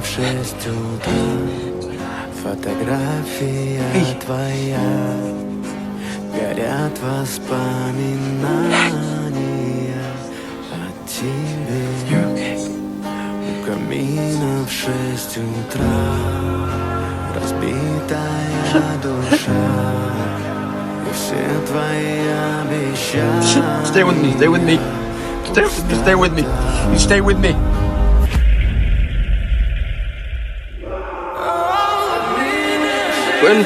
в 6 утра. Фотография твоя, горят воспоминания о тебе. У камина в 6 утра разбитая душа, и все твои обещания. Stay with me, stay with me. Stay with me. You stay with me. When